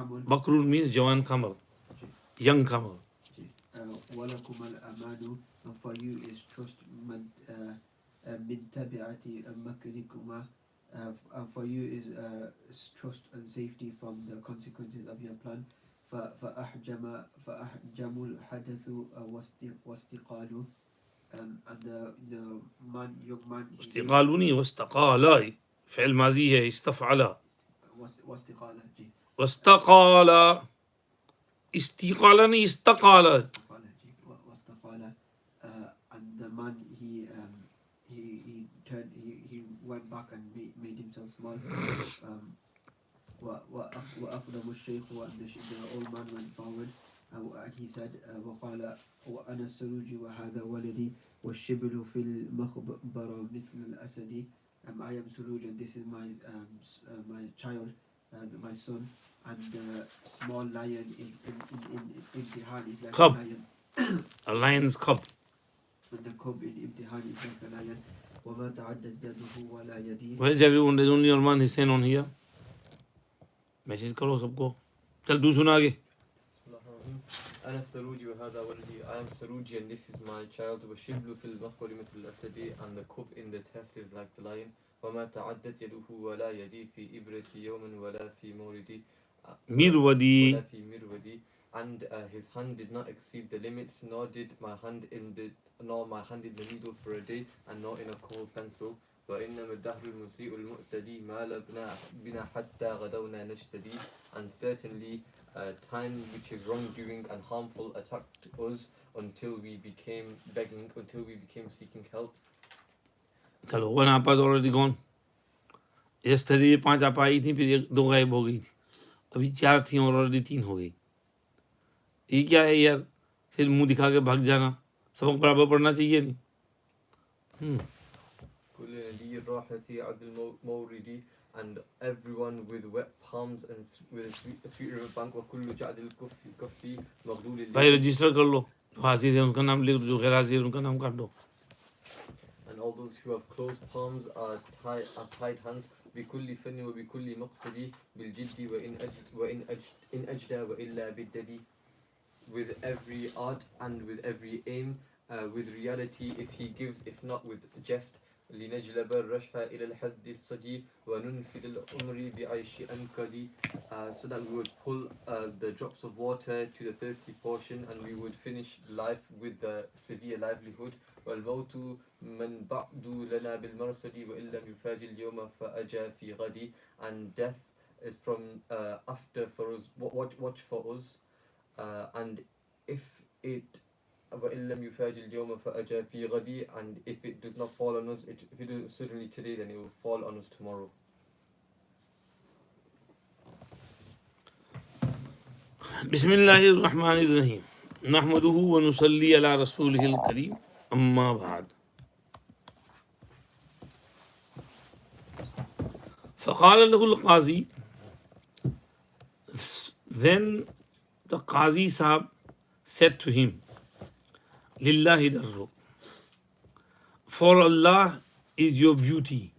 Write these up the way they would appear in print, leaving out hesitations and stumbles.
camel. Bakrun means Jawan camel, young camel. وَلَكُمَ الْأَمَانُ, and for you is trust مِنْ تَبِعَةِ مَكْرِكُمَا, and for you is trust and safety from the consequences of your plan. فَأَحْجَمُ الْحَدَثُ وَاسْتِقَالُ, and the young man استقالوني واستقالا فعل ماضي है استفعلا واستقال واستقالا استقالا नहीं استقالا. واستقال, and the man he turned, he went back and made himself small. وأقدم الشيخ, and the old man went forward, and he said وقال وأنا السروج وهذا ولدي والشبل في المخبر مثل الأسد. I am Suruj and this is my child, my son, and the small lion in Imtihan is like Cub. a lion. A lion's cub. And the cub in Imtihan is like a lion. وما تعدت يده ولا يدي. Where's everyone? There's only Arman Hussain on here. Message करो सबको. चल तू सुना आगे. أنا السروج وهذا ولدي. I am Saruji and this is my child. وشبل في المخبر مثل الأسد, and the cub in the test is like the lion. وما تعدت يده ولا يدي في إبرة يوم ولا في موردي. Mirwadi. ولا في مرودي. And his hand did not exceed the limits, nor my hand in the needle for a day, and not in a cold pencil. وإنما الدهر المسيء المؤتدي ما لبنا بنا حتى غدونا نجتدي. And certainly time which is wrongdoing and harmful attacked us until we became begging, until we became seeking help. चलो one आपा is already gone. Yesterday 5 आपा आई थी, फिर 2 गायब हो गई थी. अभी 4 थी और already 3 हो गई. ये क्या है यार, सिर्फ मुंह दिखा के भाग जाना. सबक बराबर पढ़ना चाहिए नहीं. كل نبي راحتي عبد الموردي, and everyone with wet palms and with a sweet river bank. وكل جعد الكفي مغلول भाई रजिस्टर कर लो, जो हाजिर है उनका नाम लिख दो, जो गैर हाजिर है उनका नाम काट दो. And all those who have closed palms are tied hands. بكل فن وبكل مقصد بالجد وإن أجدى وإلا بالددي. With every art and with every aim, with reality if he gives, if not with jest. لنجلب الرشح إلى الحد الصدي وننفذ الأمر بعيش أنكدي. So that we would pull the drops of water to the thirsty portion, and we would finish life with the severe livelihood. والموت من بعد لنا بالمرصد وإن لم يفاجئ اليوم فأجا في غدي. And death is from after for us, watch for us, and if it وإن لم يفاجئ اليوم فأجا في غدي, and if it does not fall on us, if it doesn't suddenly today, then it will fall on us tomorrow. بسم الله الرحمن الرحيم. نحمده ونصلي على رسوله الكريم. أما بعد. فقال له القاضي. Then the Qazi Sahab said to him, Lillahi darru. For Allah is your beauty.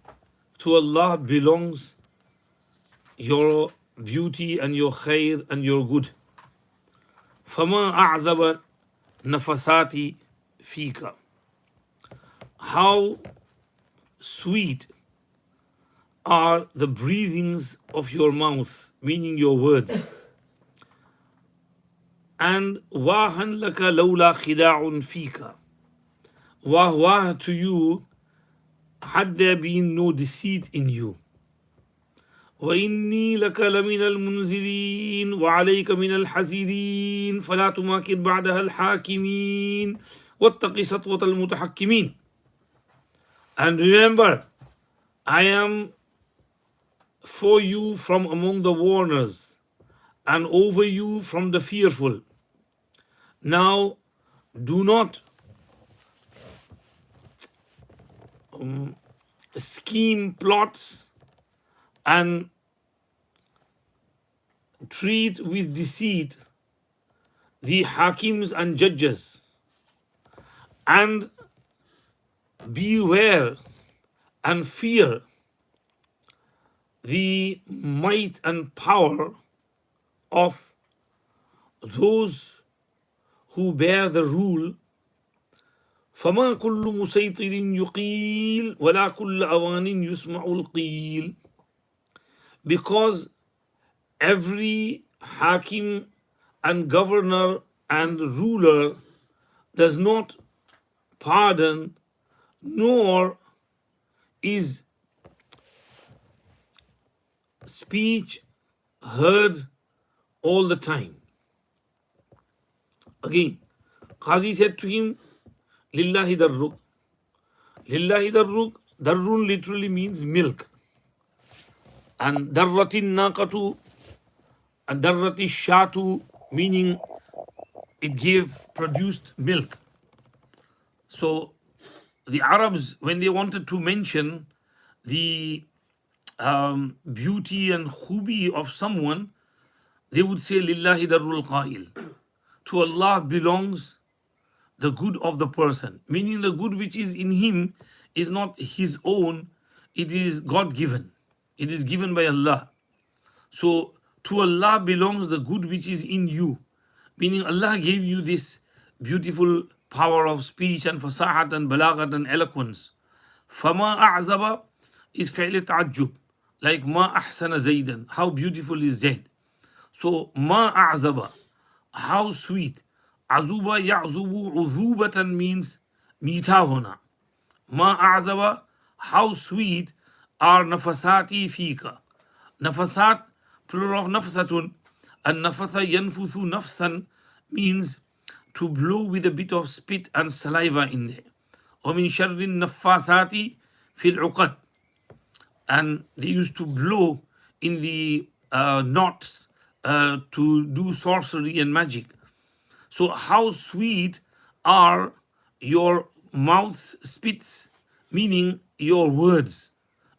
To Allah belongs your beauty and your khair and your good. فَمَا أَعْذَبَ نَفَثَاتِ فِيكَ. How sweet are the breathings of your mouth, meaning your words. And wahan laka lawla khida'un fika. Wah to you, had there been no deceit in you. وإني لك لمن المنذرين وعليك من الحذرين فلا تماكر بعدها الحاكمين واتق سطوة المتحكمين. And remember, I am for you from among the warners, and over you from the fearful. Now, do not scheme plots and treat with deceit the hakims and judges, and beware and fear the might and power of those who bear the rule, فما كل مسيطر يقيل ولا كل أوان يسمع القيل, because every hakim and governor and ruler does not pardon, nor is speech heard all the time. Again, Qazi said to him, Lillahi darruk. Lillahi darruk, darrun literally means milk. And darratin naqatu, and darrati shatu, meaning it produced milk. So the Arabs, when they wanted to mention the beauty and khubi of someone, they would say Lillahi darrul qail. To Allah belongs the good of the person, meaning the good which is in him is not his own, it is God given. It is given by Allah. So to Allah belongs the good which is in you, meaning Allah gave you this beautiful power of speech and fasahat and balaghat and eloquence. Fama a'zaba is fi'l ta'ajjub, like ma ahsana Zaydan, how beautiful is Zayd. So ma a'zaba, how sweet. Azuba ya'zubu uzubatan means meetha hona. Ma a'zaba, how sweet are nafathati fika. Nafathat, plural of nafathatun, and nafatha yanfuthu nafthan means to blow with a bit of spit and saliva in there. وَمِن شَرِّ النَّفَّاثَاتِ فِي الْعُقَدِ, and they used to blow in the knots to do sorcery and magic. So how sweet are your mouth spits, meaning your words,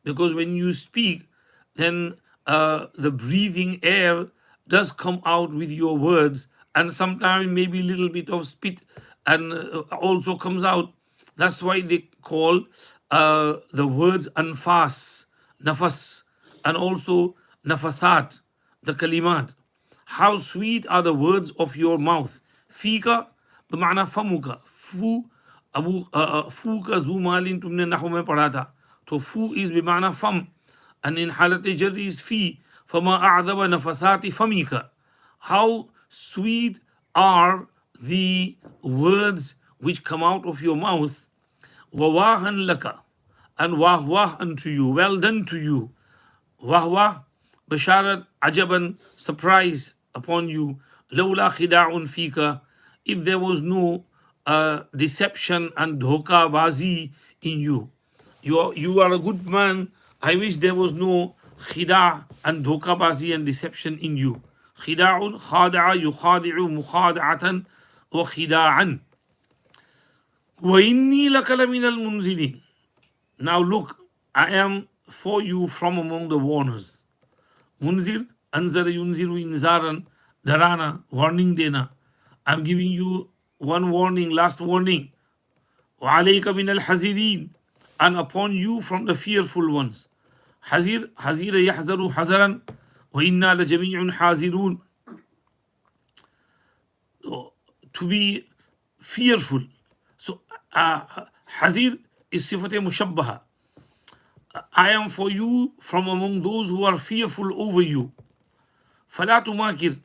because when you speak, then the breathing air does come out with your words, and sometimes maybe a little bit of spit and also comes out. That's why they call the words anfas, nafas, and also nafathat, the kalimat. How sweet are the words of your mouth. Fika b'ma'na famuka. Fu fu ka zu malin tumne nahu mein padha tha. So fu is b'ma'na fam, and in halat jar is fi. Fama a'daba nafathati famika. How sweet are the words which come out of your mouth. Wawahan laka, and wah wah unto you, well done to you. Wah wah, basharat, ajaban, surprise upon you. Lawla khida'un fika, if there was no deception and dhoka bazi in you. You are a good man. I wish there was no khida' and dhoka bazi and deception in you. Khida'un, khada'a, yukhadi'u, mukhada'atan, wa khida'an. وَإِنِّي لَكَ لَمِنَ الْمُنزِلِينَ. Now look, I am for you from among the warners. Munzir, anzar yunziru inzaran, darana, warning dena. I'm giving you one warning, last warning. وَعَلَيْكَ مِنَ الْحَزِرِينَ, and upon you from the fearful ones. حَزِرْ حَزِرَ يَحْزَرُ حَزَرًا وَإِنَّا لَجَمِيعٌ حَازِرُونَ. To be fearful. So Hazir is sifat mushabbaha. I am for you from among those who are fearful over you. Fala tumakir,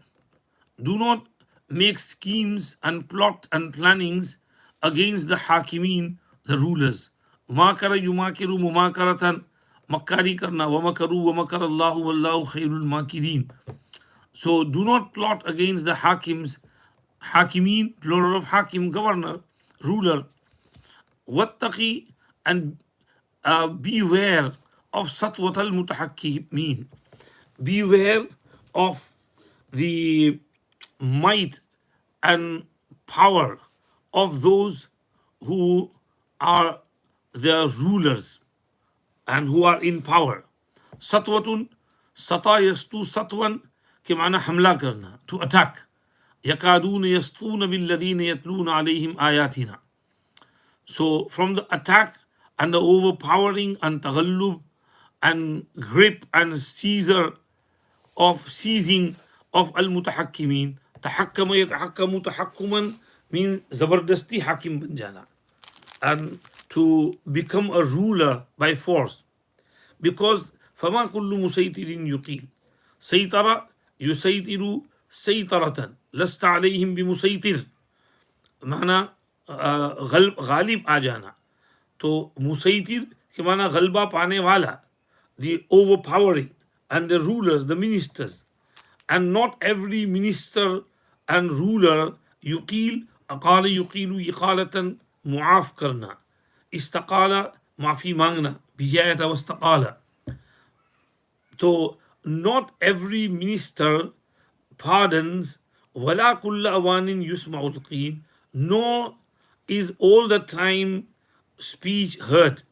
do not make schemes and plot and plannings against the hakimin, the rulers. Makara yumakiru mumakaratan, makari karna wa makaru wa makar Allahu wallahu khairul makirin. So do not plot against the hakims, hakimin, plural of hakim, governor, ruler. Wattaqi, and beware of satwat al mutahakkimin. Beware of the might and power of those who are the rulers and who are in power. Satwatun, sata yastu satwan, ke maana hamla karna, to attack. Yakaduna yastuna billadhina yatluna alayhim ayatina. So from the attack and the overpowering and taghallub and grip and seizure of seizing of al-mutahakkimin. Tahakkama yatahakkamu tahakkuman means zabardasti hakim ban jana, and to become a ruler by force. Because فما كل مسيطر يقيل سيطر يسيطر سيطرة لست عليهم بمسيطر माना गालिब आ जाना, तो मुसैतिर के माना गलबा पाने वाला, the overpowering, and the rulers, the ministers. And not every minister and ruler युकील अकाल युकीलु इकालतन मुआफ करना, इस्तकाला माफी मांगना, बिजायत वस्तकाला. So not every minister pardons ولا كل أوان يسمع القيل, nor is all the time speech heard.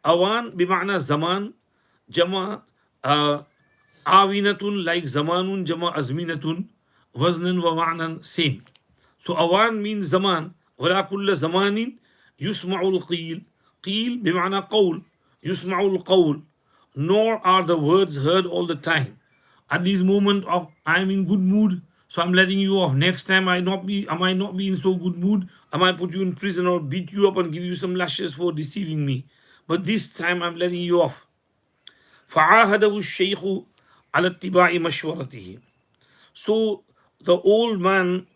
Awan bima'na zaman, jama awinatun, like zamanun, jama azminatun, waznan wa ma'nan, same. So awan means zaman, wala kulla zamanin yusma'ul qeel. Qeel bima'na qawl, yusma'ul qawl, nor are the words heard all the time. At this moment of I'm in good mood, so I'm letting you off. Next time I might not be in so good mood. I might put you in prison or beat you up and give you some lashes for deceiving me. But this time I'm letting you off. فعاهده الشيخ على اتباع مشورته. So the old man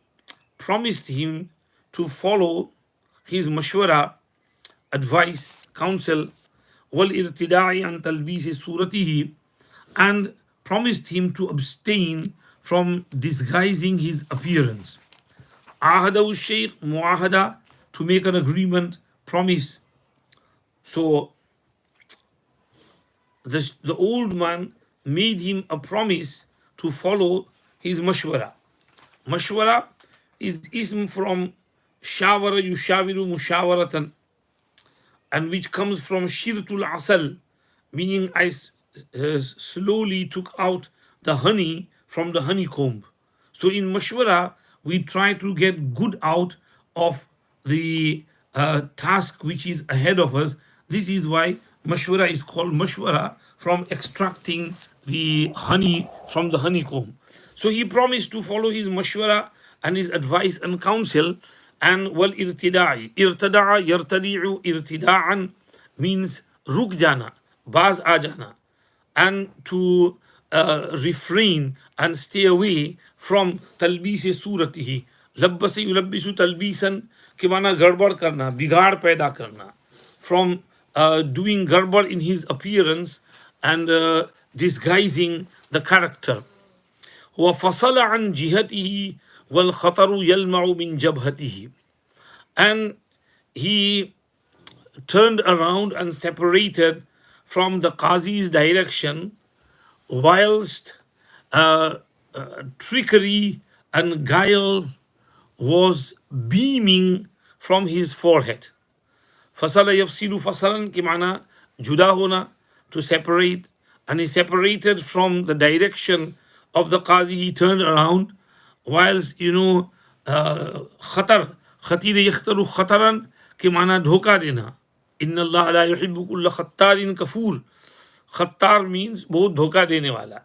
promised him to follow his mashwara, advice, counsel, والارتداع عن تلبيس صورته, and promised him to abstain from disguising his appearance. عاهده الشيخ muahada, to make an agreement, promise. So the old man made him a promise to follow his mashwara. Mashwara is ism from shawara yushawiru mushawaratan, and which comes from shirtul asal, meaning I slowly took out the honey from the honeycomb. So in mashwara, we try to get good out of the task which is ahead of us. This is why mashwara is called mashwara, from extracting the honey from the honeycomb. So he promised to follow his mashwara and his advice and counsel. And wal irtida'i, irtada'a yartadi'u irtida'an means ruk jana, baz aa jana, and to refrain and stay away from talbisi suratihi. Labbasi yulabbisu talbisan ke mana garbad karna, bigaad paida karna, from doing garbad in his appearance and disguising the character. وفصل عن جهته والخطر يلمع من جبهته, and he turned around and separated from the Qazi's direction, whilst trickery and guile was beaming from his forehead. Fasala yafsilu fasalan ki mana juda hona, to separate, and he separated from the direction of the Qazi. He turned around, whilst khatar, khatire yakhtaru khataran ki mana dhoka dena. Inna Allah la yuhibbu kulla khattarin kafur. Khattar means bahut dhoka dene wala.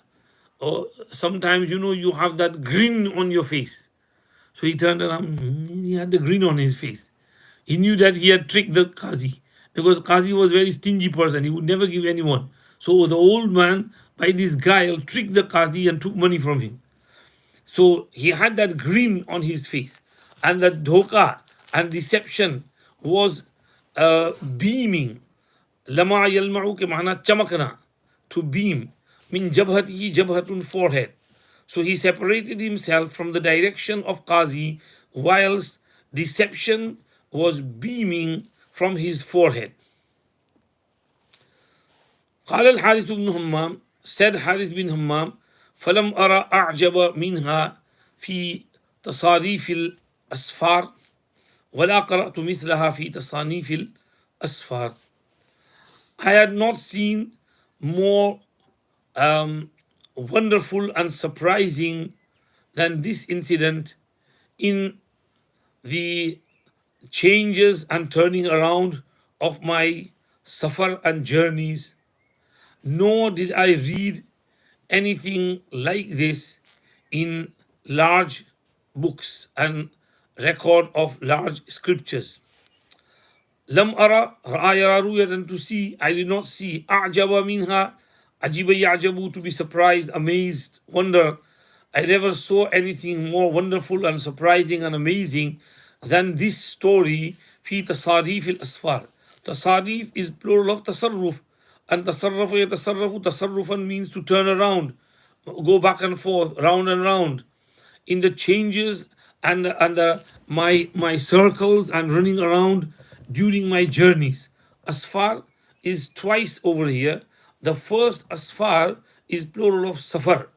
Or sometimes you have that grin on your face. So he turned around, he had the grin on his face. He knew that he had tricked the Qazi, because Qazi was a very stingy person. He would never give anyone. So the old man, by this guile, tricked the Qazi and took money from him. So he had that grin on his face, and that dhoka and deception was beaming. Lama yalma'u ke mahna chamakna, to beam. Min jabhatihi, jabhatun, forehead. So he separated himself from the direction of Qazi, whilst deception was beaming from his forehead. قال الحارث بن همام, said Harith bin Hammam, فلم أرى أعجب منها في تصاريف الأسفار ولا قرأت مثلها في تصانيف الأسفار. I had not seen more wonderful and surprising than this incident in the changes and turning around of my safar and journeys, nor did I read anything like this in large books and record of large scriptures. Lam ara ra'a yara ru'yatan, to see, I did not see, a'jaba minha, ajiba ya'jabu, to be surprised, amazed, wonder. I never saw anything more wonderful and surprising and amazing than this story. Fi tasarif al-asfar. Tasarif is plural of tasarruf, and tasarrafa yatasarrafu, tasarrufan means to turn around, go back and forth, round and round, in the changes and my circles and running around during my journeys. Asfar is twice over here. The first asfar is plural of safar,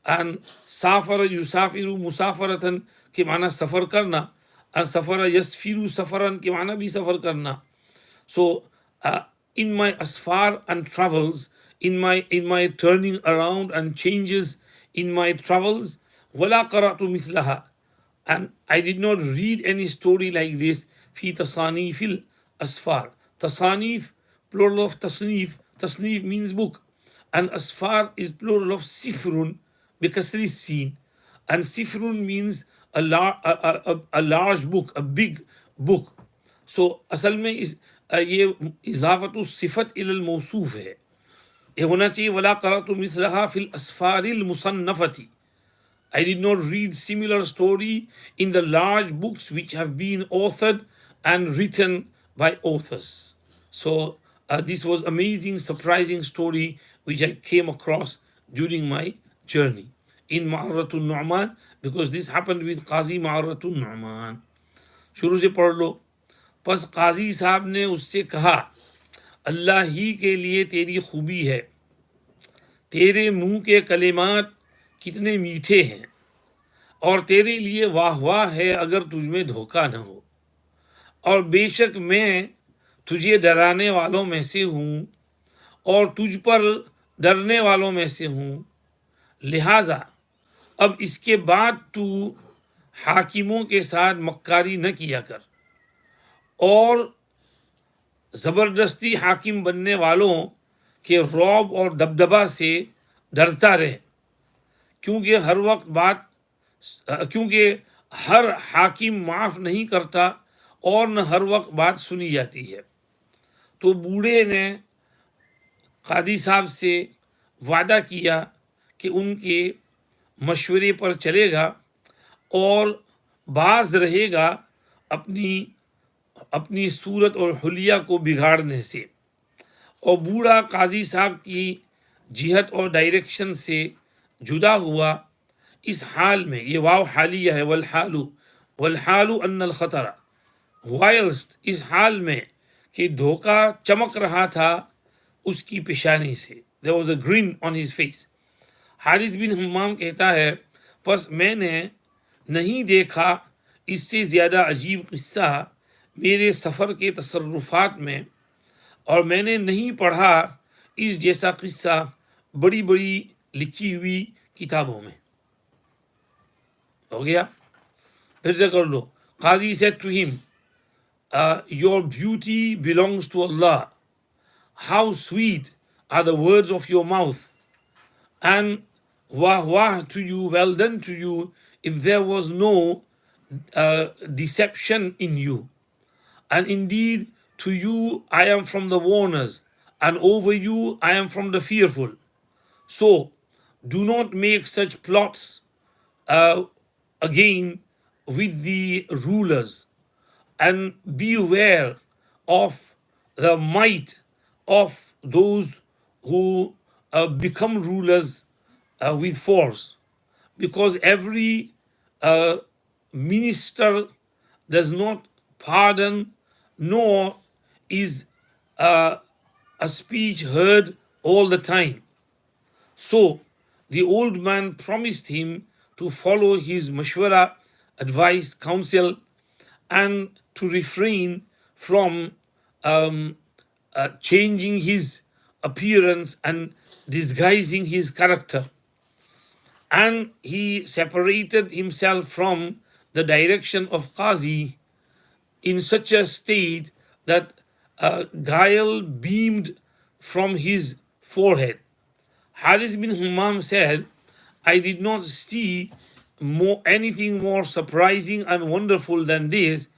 and safara yusafiru musafaratan के माना सफर करना, and safara yasfiru safaran के माना भी सफर करना. So in my asfar and travels, in my turning around and changes in my travels, wala qara'tu mithlaha, and I did not read any story like this. Fi tasanifil asfar. Tasanif, plural of tasnif. Tasnif means book, and asfar is plural of sifrun, bikasri sin, and sifrun means a large book, a big book. सो असल में ये इजाफतु सिफत इलल मौसूफ है, ये होना चाहिए वला क़रअतु मिस्लहा fill अस्फारिल मुसन्नफती. I did not read similar story in the large books which have been authored and written by authors. So this was amazing, surprising story which I came across during my journey in Ma'aratul Nu'man, because this happened with Qazi Ma'aratul Nu'man. शुरू से पढ़ लो. बस काजी साहब ने उससे कहा, अल्लाह ही के लिए तेरी खूबी है, तेरे मुंह के कलिमात कितने मीठे हैं, और तेरे लिए वाह वाह है अगर तुझमें धोखा न हो, और बेशक मैं तुझे डराने वालों में से हूँ और तुझ पर डरने वालों में से हूँ, लिहाजा अब इसके बाद तू हाकिमों के साथ मक्कारी न किया कर और ज़बरदस्ती हाकिम बनने वालों के रौब और दबदबा से डरता रहे, क्योंकि हर हाकिम माफ़ नहीं करता और न हर वक्त बात सुनी जाती है. तो बूढ़े ने कादी साहब से वादा किया कि उनके मशवरे पर चलेगा और बाज रहेगा अपनी सूरत और हुलिया को बिगाड़ने से. और बूढ़ा काजी साहब की जिहत और डायरेक्शन से जुदा हुआ. इस हाल में, ये वाव हालिया है, वलहालु अन्नल खतरा, वाइल्स्ट इस हाल में कि धोखा चमक रहा था उसकी पेशानी से. There was a grin on his face. Haris bin Hammam कहता है, बस मैंने नहीं देखा इससे ज़्यादा अजीब किस्सा मेरे सफ़र के तसर्रुफ़ात में, और मैंने नहीं पढ़ा इस जैसा किस्सा बड़ी बड़ी लिखी हुई किताबों में. हो गया, फिर से कर लो. काजी said to him, your beauty belongs to Allah. How sweet are the words of your mouth, and wah wah to you, well done to you, if there was no deception in you. And indeed, to you I am from the warners, and over you I am from the fearful. So do not make such plots again with the rulers, and beware of the might of those who become rulers with force, because every minister does not pardon, nor is a speech heard all the time. So the old man promised him to follow his mashwara, advice, counsel, and to refrain from changing his appearance and disguising his character. And he separated himself from the direction of Qazi in such a state that guile beamed from his forehead. Haris bin Hammam said, I did not see anything more surprising and wonderful than this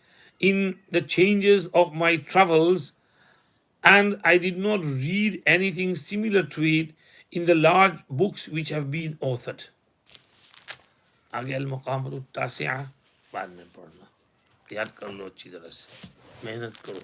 in the changes of my travels, and I did not read anything similar to it in the large books which have been authored. आगे المقامات التاسعة बाद में पढ़ना, याद कर लो अच्छी तरह से, मेहनत करो.